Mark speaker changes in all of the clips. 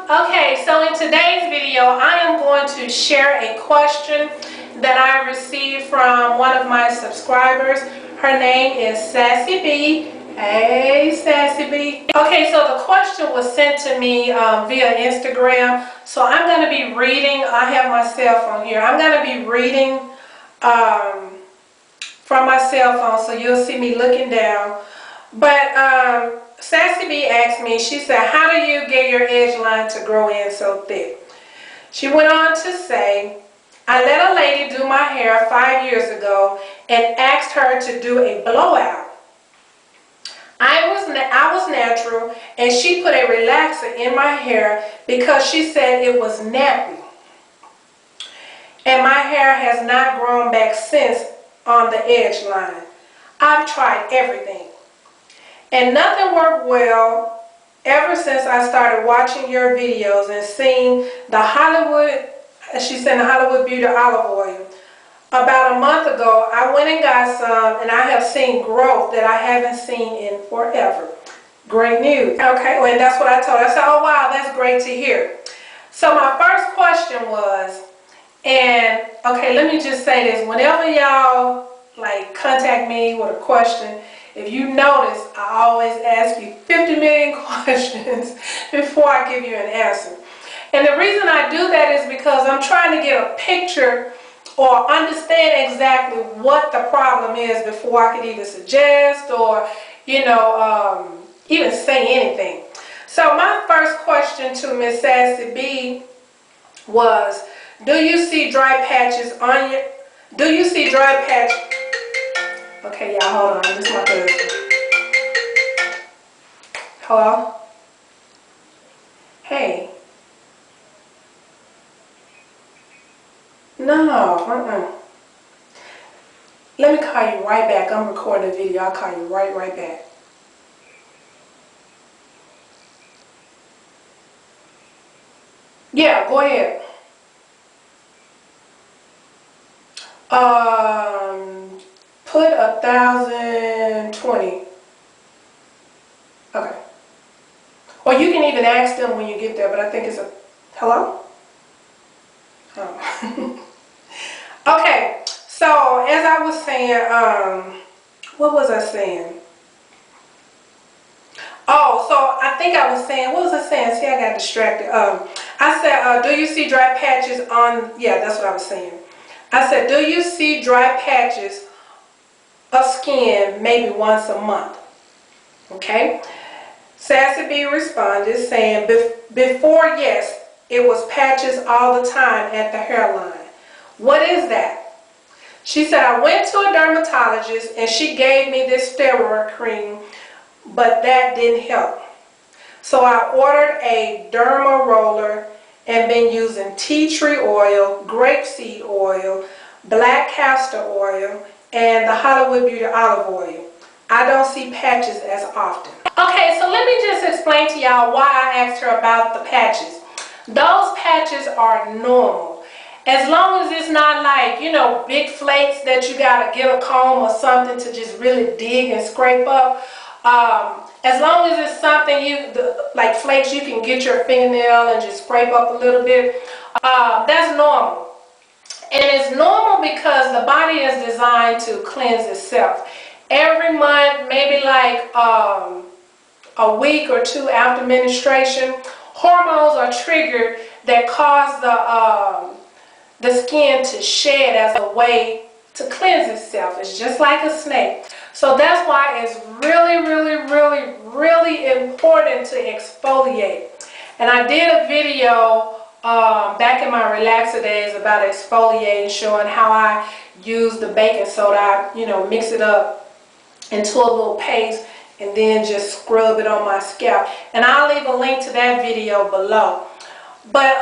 Speaker 1: Okay, so in today's video, I am going to share a question that I received from one of my subscribers. Her name is Sassy B. Hey, Sassy B. Okay, so the question was sent to me via Instagram. So I'm going to be reading. I have my cell phone here. I'm going to be reading from my cell phone, so you'll see me looking down. But Sassy B asked me, she said, how do you get your edge line to grow in so thick? She went on to say, I let a lady do my hair 5 years ago and asked her to do a blowout. I was natural, and she put a relaxer in my hair because she said it was nappy. And my hair has not grown back since on the edge line. I've tried everything, and nothing worked well ever since I started watching your videos and seeing the Hollywood, she said, the Hollywood Beauty olive oil. About a month ago, I went and got some, and I have seen growth that I haven't seen in forever. Great news. Okay, well, and that's what I told her. I said, oh, wow, that's great to hear. So my first question was, and okay, let me just say this. Whenever y'all contact me with a question, if you notice, I always ask you 50 million questions before I give you an answer. And the reason I do that is because I'm trying to get a picture or understand exactly what the problem is before I could either suggest or, even say anything. So my first question to Miss Sassy B was, do you see dry patches on your, okay, y'all, hold on, this is my husband. Hello? Hey. No, Let me call you right back. I'm recording a video. I'll call you right back. Yeah, go ahead. Put 1,020. Okay. Or you can even ask them when you get there, but I think it's a, hello? Oh. Okay, so as I was saying, what was I saying? Oh, so I think I was saying, what was I saying? See, I got distracted. I said, do you see dry patches on, yeah, that's what I was saying. I said, do you see dry patches of skin maybe once a month? Okay. Sassy B responded saying, before, yes, it was patches all the time at the hairline. What is that? She said, I went to a dermatologist and she gave me this steroid cream, but that didn't help. So I ordered a derma roller and been using tea tree oil, grapeseed oil, black castor oil, and the Hollywood Beauty olive oil. I don't see patches as often. Okay, so let me just explain to y'all why I asked her about the patches. Those patches are normal. As long as it's not like, big flakes that you gotta get a comb or something to just really dig and scrape up. As long as it's something like flakes you can get your fingernail and just scrape up a little bit, that's normal. And it's normal because the body is designed to cleanse itself. Every month, maybe like a week or two after menstruation, hormones are triggered that cause the skin to shed as a way to cleanse itself. It's just like a snake. So that's why it's really important to exfoliate. And I did a video back in my relaxer days about exfoliating, showing how I use the baking soda. I, mix it up into a little paste and then just scrub it on my scalp. And I'll leave a link to that video below. But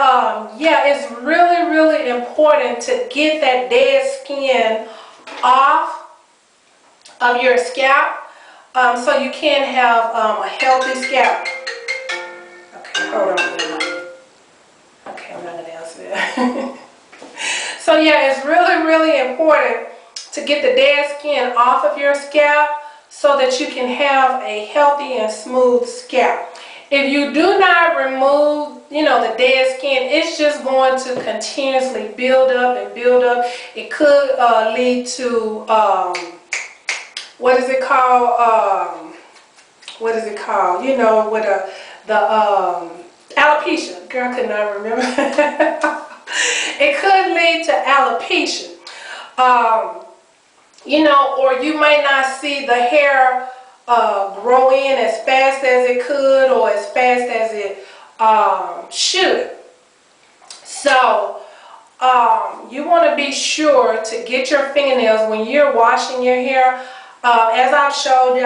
Speaker 1: yeah, it's really important to get that dead skin off of your scalp so you can have a healthy scalp. Okay, hold on now. Okay, I'm not going to answer that. So yeah, it's really important to get the dead skin off of your scalp so that you can have a healthy and smooth scalp. If you do not remove, the dead skin, it's just going to continuously build up and build up. It could lead to, what is it called? What is it called? You know, with the alopecia. Girl, I could not remember. It could lead to alopecia. Or you may not see the hair grow in as fast as it could or as fast as it should. So you want to be sure to get your fingernails when you're washing your hair. As I've shown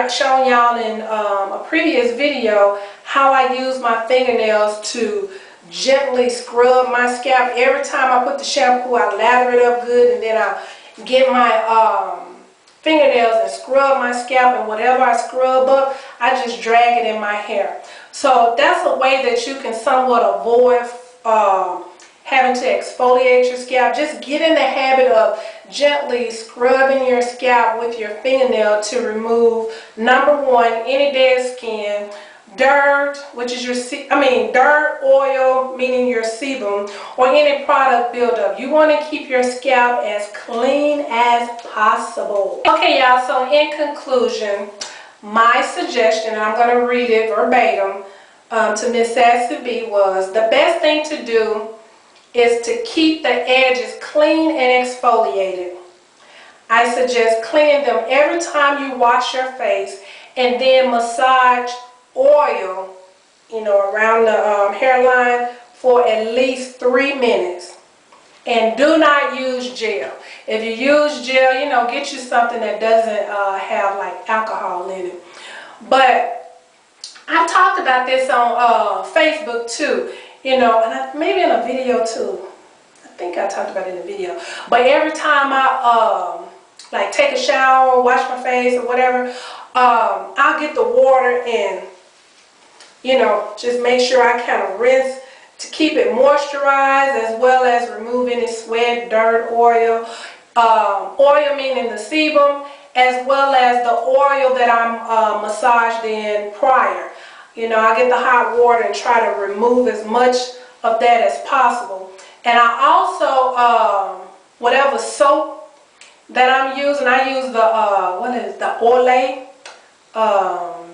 Speaker 1: y'all in a previous video, how I use my fingernails to gently scrub my scalp. Every time I put the shampoo, I lather it up good, and then I get my fingernails and scrub my scalp, and whatever I scrub up, I just drag it in my hair. So that's a way that you can somewhat avoid having to exfoliate your scalp. Just get in the habit of gently scrubbing your scalp with your fingernail to remove, number one, any dead skin, dirt, which is dirt, oil, meaning your sebum, or any product buildup. You want to keep your scalp as clean as possible. Okay, y'all, so in conclusion, my suggestion, and I'm going to read it verbatim to Miss Sassy B, was the best thing to do is to keep the edges clean and exfoliated. I suggest cleaning them every time you wash your face, and then massage oil, around the hairline for at least 3 minutes. And do not use gel. If you use gel, get you something that doesn't have like alcohol in it. But I've talked about this on Facebook too, and maybe in a video too. I think I talked about it in a video. But every time I like take a shower, wash my face or whatever, I'll get the water and just make sure I kind of rinse to keep it moisturized, as well as remove any sweat, dirt, oil. Oil meaning the sebum, as well as the oil that I'm massaged in prior. I get the hot water and try to remove as much of that as possible. And I also, whatever soap that I'm using, I use the Olay. I'll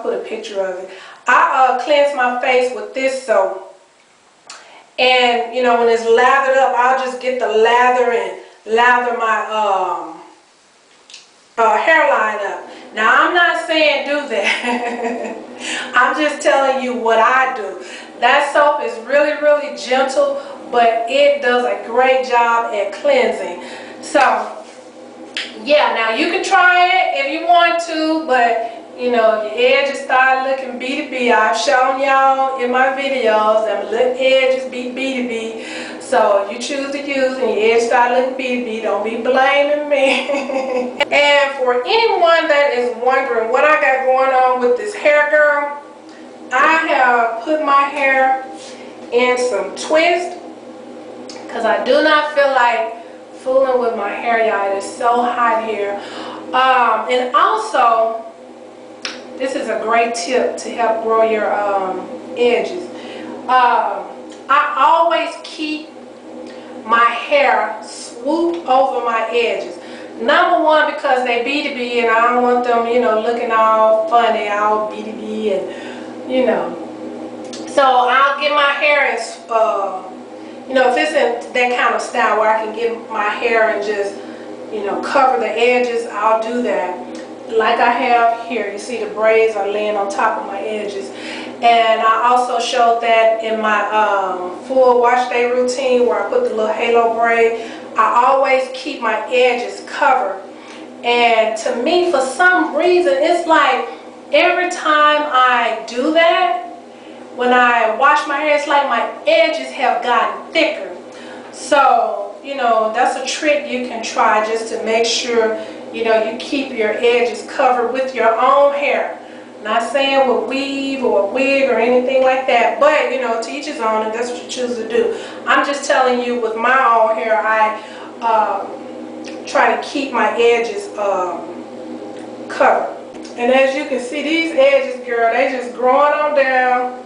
Speaker 1: put a picture of it. I cleanse my face with this soap. And, when it's lathered up, I'll just get the lather and lather my hairline up. Now, I'm not saying do that. I'm just telling you what I do. That soap is really, really gentle, but it does a great job at cleansing. So, yeah, now you can try it if you want to, but your edges start looking B2B. I've shown y'all in my videos that little edges be B2B. So you choose to use and your edges start looking B2B. Don't be blaming me. And for anyone that is wondering what I got going on with this hair girl, I have put my hair in some twist because I do not feel like fooling with my hair, y'all. It is so hot here. And also, this is a great tip to help grow your edges. I always keep my hair swooped over my edges. Number one, because they B2B and I don't want them, looking all funny, all B2B and, So I'll get my hair in, if it's in that kind of style where I can get my hair and just, cover the edges, I'll do that. Like I have here, you see the braids are laying on top of my edges. And I also showed that in my full wash day routine where I put the little halo braid. I always keep my edges covered. And to me, for some reason, it's like every time I do that, when I wash my hair, it's like my edges have gotten thicker. So, that's a trick you can try just to make sure you keep your edges covered with your own hair. Not saying with weave or wig or anything like that, but to each his own, and that's what you choose to do. I'm just telling you, with my own hair, I try to keep my edges covered. And as you can see, these edges, girl, they just growing on down,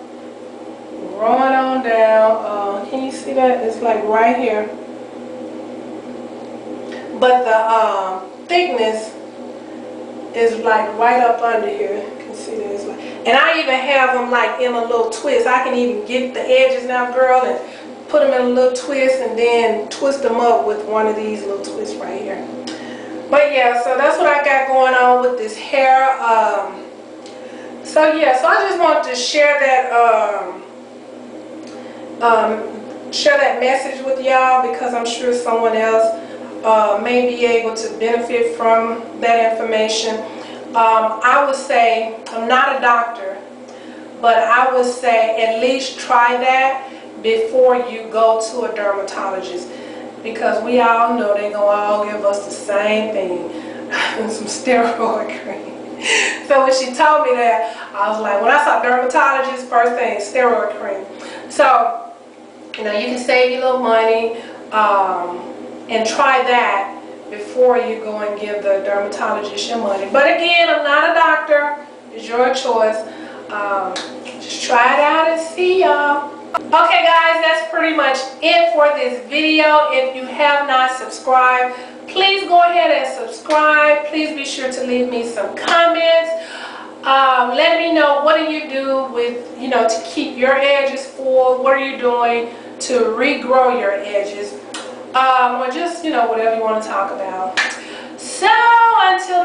Speaker 1: growing on on down. Can you see that? It's like right here. But the thickness is like right up under here. You can see that it's like, and I even have them like in a little twist. I can even get the edges now, girl, and put them in a little twist and then twist them up with one of these little twists right here. But yeah, so that's what I got going on with this hair. So yeah, so I just wanted to share that message with y'all, because I'm sure someone else may be able to benefit from that information. I would say, I'm not a doctor, but I would say at least try that before you go to a dermatologist, because we all know they're gonna all give us the same thing, some steroid cream. So when she told me that, I was like, when I saw dermatologist, first thing, steroid cream. So, you know, you can save your little money and try that before you go and give the dermatologist your money. But again, I'm not a doctor. It's your choice. Just try it out and see y'all. Okay guys, that's pretty much it for this video. If you have not subscribed, please go ahead and subscribe. Please be sure to leave me some comments. Let me know, what do you do with, you know, to keep your edges full? What are you doing to regrow your edges? Or just, you know, whatever you want to talk about. So until